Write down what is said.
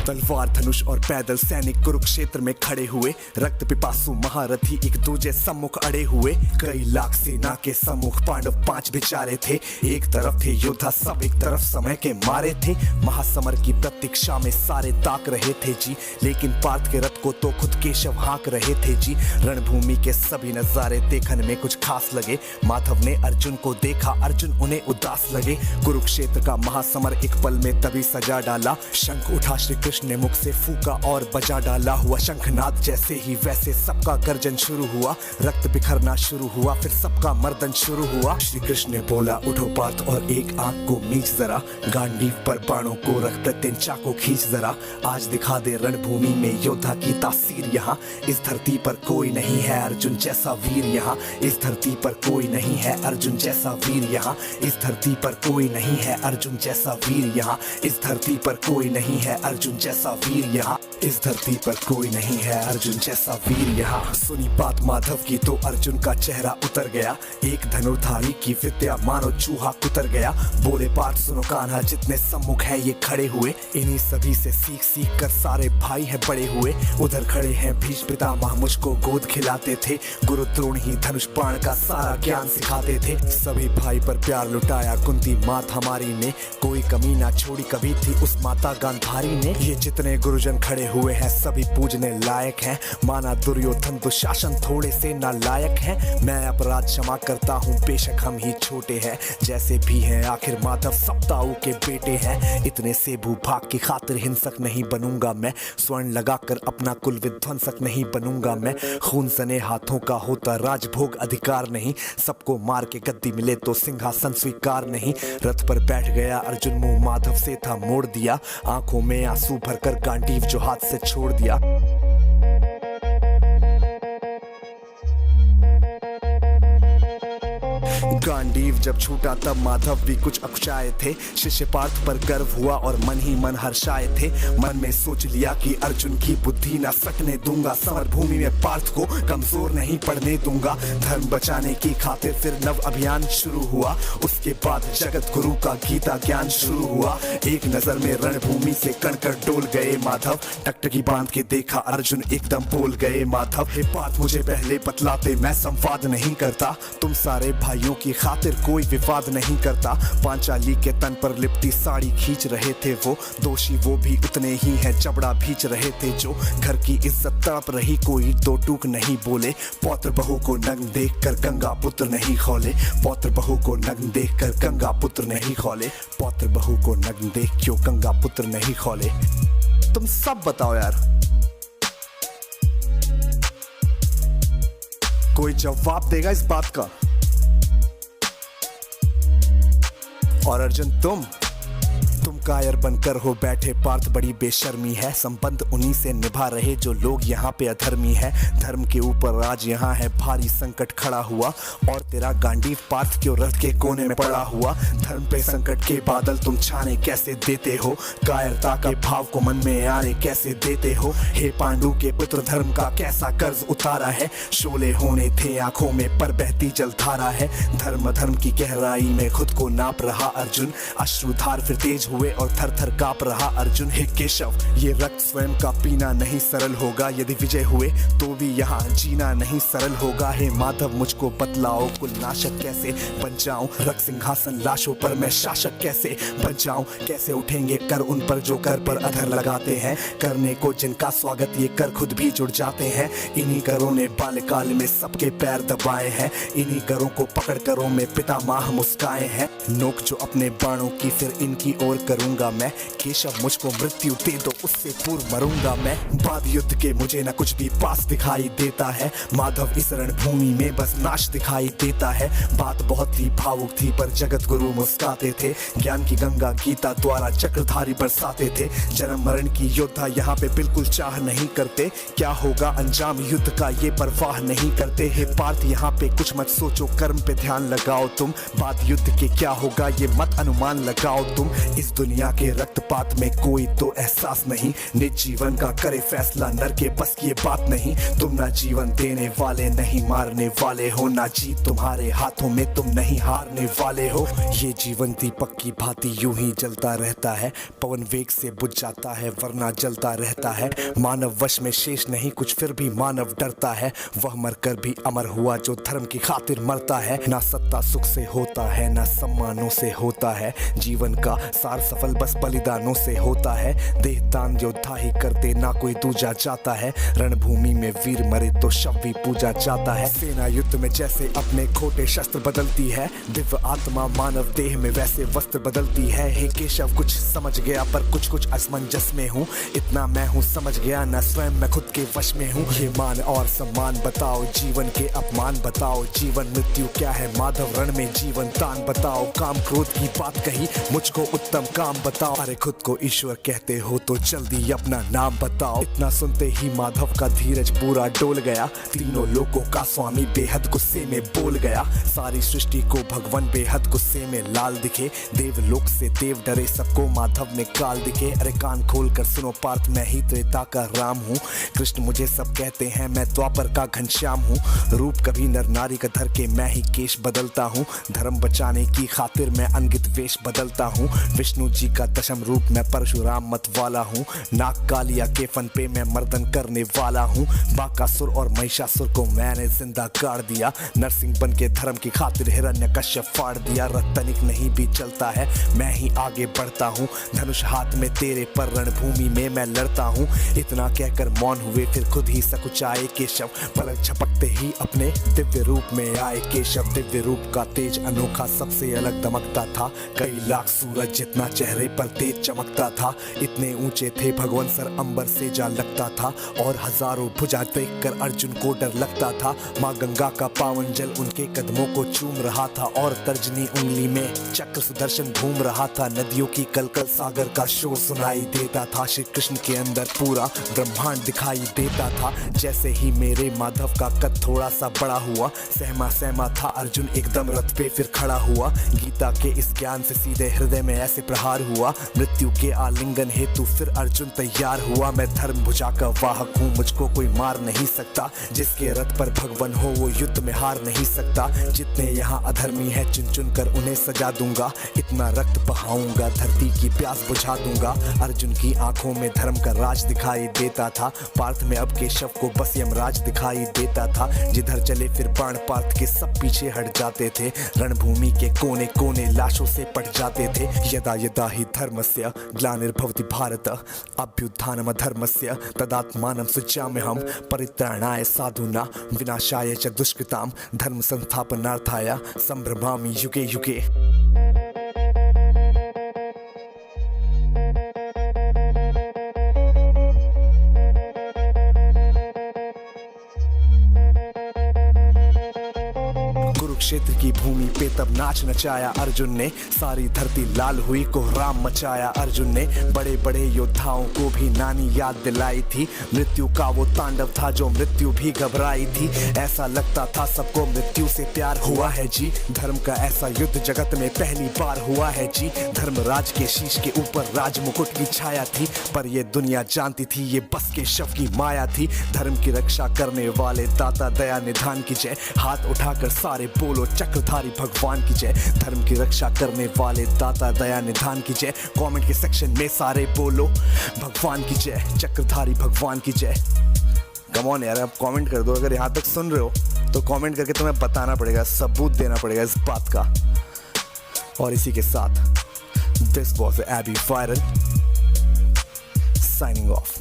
तलवार धनुष और पैदल सैनिक कुरुक्षेत्र में खड़े हुए, रक्त पिपासु महारथी एक दूजे सम्मुख अड़े हुए। कई लाख सेना के सम्मुख पांडव 5 बेचारे थे। एक तरफ थे योद्धा सब, एक तरफ समय के मारे थे। महासमर की प्रतीक्षा में सारे ताक रहे थे जी, लेकिन पार्थ के रथ को तो खुद केशव हाँक रहे थे जी। रणभूमि के सभी नजारे देखने में कुछ खास लगे। माधव ने अर्जुन को देखा, अर्जुन उन्हें उदास लगे। कुरुक्षेत्र का महासमर एक पल में तभी सजा डाला। शंख उठा श्री कृष्ण ने मुख से फूका और बजा डाला। हुआ शंखनाद जैसे ही वैसे सबका गर्जन शुरू हुआ। रक्त बिखरना शुरू हुआ, फिर सबका मर्दन शुरू हुआ। श्री कृष्ण ने बोला, उठो पार्थ और एक आंख को मीच जरा, गांडीव पर बाणों को रख प्रत्यंचा को खींच जरा। आज दिखा दे रणभूमि में योद्धा की तासीर यहाँ। इस धरती पर कोई नहीं है अर्जुन जैसा वीर यहाँ। इस धरती पर कोई नहीं है अर्जुन जैसा वीर यहाँ। इस धरती पर कोई नहीं है अर्जुन जैसा वीर यहाँ। इस धरती पर कोई नहीं है अर्जुन जैसा वीर यहाँ। इस धरती पर कोई नहीं है अर्जुन जैसा वीर यहाँ। सुनी बात माधव की तो अर्जुन का चेहरा उतर गया। एक धनुर्धारी की विद्या मानो चूहा कुतर गया। बोले पार्थ सुनो कान्हा, जितने सम्मुख है ये खड़े हुए, इन्हीं सभी से सीख सीख कर सारे भाई है बड़े हुए। उधर खड़े हैं भीष्म पितामह, मुझको गोद खिलाते थे। गुरु द्रोण ही धनुष बाण का सारा ज्ञान सिखाते थे। सभी भाई पर प्यार लुटाया कुंती मात हमारी ने, कोई कमी ना छोड़ी कभी थी उस माता गांधारी ने। ये जितने गुरुजन खड़े हुए हैं सभी पूजने लायक हैं। माना दुर्योधन दुशासन थोड़े से नालायक हैं। मैं अपराध क्षमा करता हूँ बेशक हम ही छोटे हैं, जैसे भी हैं आखिर माधव सप्ताऊ के बेटे हैं। इतने से भूभाग की खातिर हिंसक नहीं बनूंगा मैं, स्वर्ण लगाकर अपना कुल विध्वंसक नहीं बनूंगा मैं। खून सने हाथों का होता राजभोग अधिकार नहीं, सबको मार के गद्दी मिले तो सिंहासन स्वीकार नहीं। रथ पर बैठ गया अर्जुन, मुंह माधव से था मोड़ दिया। आंखों में आंसू भरकर गांडीव जो हाथ से छोड़ दिया। गांडीव जब छूटा तब माधव भी कुछ अकुचाए थे। शिष्य पार्थ पर गर्व हुआ और मन ही मन हर्षाए थे। मन में सोच लिया कि अर्जुन की बुद्धि ना सकने दूंगा। समर भूमि में पार्थ को कमजोर नहीं पड़ने दूंगा। धर्म बचाने की खातिर फिर नव अभियान शुरू हुआ। उसके बाद जगत गुरु का गीता ज्ञान शुरू हुआ। एक नजर में रणभूमि से कणकण डोल गए माधव। टकटकी बांध के देखा अर्जुन एकदम बोल गए माधव। हे पार्थ मुझे पहले बतलाते, मैं संवाद नहीं करता। तुम सारे भाइयों की खातिर कोई विवाद नहीं करता। पांचाली के तन पर लिपटी साड़ी खींच रहे थे वो, दोषी वो भी उतने ही हैं जबड़ा भींच रहे थे जो। घर की इज्जत तड़प रही कोई दो टूक नहीं बोले। पौत्र बहू को नग्न देखकर गंगा पुत्र नहीं खौले। पौत्र बहू को नग्न देखकर गंगा पुत्र नहीं खौले। पौत्र बहू को नग्न देख क्यों गंगा पुत्र नहीं खौले। तुम सब बताओ यार, कोई जवाब देगा इस बात का? और अर्जुन तुम कायर बनकर हो बैठे पार्थ, बड़ी बेशर्मी है। संबंध उन्हीं से निभा रहे जो लोग यहाँ पे अधर्मी है। धर्म के ऊपर आज यहाँ है भारी संकट खड़ा हुआ, और तेरा गांडीव पार्थ क्यों रथ के कोने में पड़ा हुआ। धर्म पे संकट के बादल तुम छाने कैसे देते हो, कायरता के भाव को मन में आने कैसे देते हो। हे पांडु के पुत्र धर्म का कैसा कर्ज उतारा है। शोले होने थे आंखों में पर बहती जलधारा है। धर्म धर्म की गहराई में खुद को नाप रहा अर्जुन। अश्रुधार फिर तेज हुए और थर थर कांप रहा अर्जुन। हे केशव ये रक्त स्वयं का पीना नहीं सरल होगा। यदि विजय हुए तो भी यहाँ जीना नहीं सरल होगा। हे माधव मुझको बतलाओ कुल नाशक कैसे बन जाऊं। रक्त सिंहासन लाशों पर मैं शासक कैसे बन जाऊं। कैसे उठेंगे कर उन पर जो कर पर अधर लगाते हैं। करने को जिनका स्वागत ये कर खुद भी जुड़ जाते हैं। इन्हीं करों ने बाल्यकाल में सबके पैर दबाए हैं। इन्हीं करों को पकड़ करों में पितामह मुस्काए हैं। नोक जो अपने बाणों की फिर इनकी ओर करूंगा मैं। केशव मुझको मृत्यु दे दो उससे पूर्व मरूंगा मैं। बाद युद्ध के मुझे न कुछ भी पास दिखाई देता है। माधव इस रणभूमि में बस नाश दिखाई देता है। बात बहुत ही भावुक थी पर जगत गुरु मुस्काते थे। ज्ञान की गंगा गीता द्वारा चक्रधारी बरसाते थे। जन्म मरण की योद्धा यहाँ पे बिल्कुल चाह नहीं करते। क्या होगा अंजाम युद्ध का ये परवाह नहीं करते। हे पार्थ यहाँ पे कुछ मत सोचो, कर्म पे ध्यान लगाओ तुम। बाद युद्ध के क्या होगा ये मत अनुमान लगाओ तुम। इस दुनिया दुनिया के रक्तपात में कोई तो एहसास नहीं, निज जीवन का करे फैसला नर के बस की ये बात नहीं। तुम ना जीवन देने वाले नहीं मारने वाले हो, ना जीत तुम्हारे हाथों में तुम नहीं हारने वाले हो। ये जीवन दीपक की भांति यूं ही जलता रहता है, पवन वेग से बुझ जाता है वरना जलता रहता है। मानव वश में शेष नहीं कुछ फिर भी मानव डरता है, वह मरकर भी अमर हुआ जो धर्म की खातिर मरता है। ना सत्ता सुख से होता है ना सम्मानों से होता है, जीवन का सार सफल बस बलिदानों से होता है। देह दान योद्धा ही करते ना कोई दूजा जाता है, रणभूमि में वीर मरे तो शव भी पूजा जाता है। सेना युद्ध में जैसे अपने खोटे शस्त्र बदलती है, दिव्य आत्मा मानव देह में वैसे वस्त्र बदलती है। हे केशव कुछ समझ गया पर कुछ कुछ असमंजस में हूँ, इतना मैं हूँ समझ गया ना स्वयं मैं खुद के वश में हूँ। ये मान और सम्मान बताओ, जीवन के अपमान बताओ, जीवन मृत्यु क्या है माधव रण में जीवन तान बताओ। काम क्रोध की बात कही मुझको उत्तम काम बताओ, अरे खुद को ईश्वर कहते हो तो जल्दी अपना नाम बताओ। इतना सुनते ही माधव का धीरज पूरा डोल गया, तीनों लोगों का स्वामी बेहद गुस्से में बोल गया। सारी सृष्टि को भगवान बेहद गुस्से में लाल दिखे, देवलोक से देव डरे सबको माधव में काल दिखे। अरे कान खोल कर सुनो पार्थ मैं ही त्रेता का राम हूँ, कृष्ण मुझे सब कहते हैं मैं द्वापर का घनश्याम हूँ। रूप कभी नर नारी का धर के मैं ही केश बदलता हूँ, धर्म बचाने की खातिर मैं अनगित वेश बदलता हूँ। विष्णु जी का दशम रूप मैं परशुराम मत वाला हूँ, नाग कालिया के फन पे मैं मर्दन करने वाला हूँ। बाकासुर और महिषासुर को मैंने जिंदा गाड़ दिया, नरसिंह बन के धर्म की खातिर हिरण्यकश्यप फाड़ दिया। रतनिक नहीं भी चलता है मैं ही आगे बढ़ता हूँ, धनुष हाथ में तेरे पर रणभूमि में मैं लड़ता हूँ। इतना कहकर मौन हुए फिर खुद ही सकुचाए केशव, पलक झपकते ही अपने दिव्य रूप में आए केशव। दिव्य रूप का तेज अनोखा सबसे अलग दमकता था, कई लाख सूरज जितना चेहरे पर तेज चमकता था। इतने ऊंचे थे भगवान सर अंबर से जा लगता था, और हजारों भुजा देखकर अर्जुन को डर लगता था। माँ गंगा का पावन जल उनके कदमों को चूम रहा था, और तर्जनी उंगली में चक्र सुदर्शन घूम रहा था। नदियों की कलकल सागर का शोर सुनाई देता था, श्री कृष्ण के अंदर पूरा ब्रह्मांड दिखाई देता था। जैसे ही मेरे माधव का कद थोड़ा सा बड़ा हुआ, सहमा सहमा था अर्जुन एकदम रथ पे फिर खड़ा हुआ। गीता के इस ज्ञान से सीधे हृदय में ऐसे प्रहार हुआ, मृत्यु के आलिंगन हेतु फिर अर्जुन तैयार हुआ। मैं धर्म भुजा का वाहक हूँ, मुझको कोई मार नहीं सकता, जिसके रथ पर भगवान हो वो युद्ध में हार नहीं सकता। जितने यहाँ अधर्मी है चुन चुन कर उन्हें सजा दूंगा, इतना रक्त बहाऊंगा धरती की प्यास बुझा दूंगा। अर्जुन की आंखों में धर्म का राज दिखाई देता था, पार्थ में अब केशव को बस यमराज दिखाई देता था। जिधर चले फिर बाण पार्थ के सब पीछे हट जाते थे, रणभूमि के कोने कोने लाशों से पट जाते थे। यदा यदा ही धर्मस्य ग्लानिर्भवति भारत अभ्युत्थानम् अधर्मस्य तदात्मानं सृजाम्यहम् परित्राणाय साधूनां विनाशाय च दुष्कृतां धर्म संस्थापनार्थाय संभ्रमामि युगे युगे। कुरुक्षेत्र की भूमि पे तब नाच नचाया अर्जुन ने, सारी धरती लाल हुई कोहराम मचाया अर्जुन ने। बड़े बड़े योद्धाओं को भी नानी याद दिलाई थी, मृत्यु का वो तांडव था जो मृत्यु भी घबराई थी। ऐसा लगता था सबको मृत्यु से प्यार हुआ है जी, धर्म का ऐसा युद्ध जगत में पहली बार हुआ है जी। धर्मराज के शीश के ऊपर राज मुकुट की छाया थी, पर ये दुनिया जानती थी ये बस के शव की माया थी। धर्म की रक्षा करने वाले दाता दया निधान की जय, हाथ उठाकर सारे बोलो चक्रधारी भगवान की जय। धर्म की रक्षा करने वाले दाता दया निधान की जय, कमेंट के सेक्शन में सारे बोलो भगवान की जय, चक्रधारी भगवान की जय। कम ऑन यार, आप कमेंट कर दो, अगर यहाँ तक सुन रहे हो तो कमेंट करके तुम्हें बताना पड़ेगा, सबूत देना पड़ेगा इस बात का। और इसी के साथ this was AB viral signing of.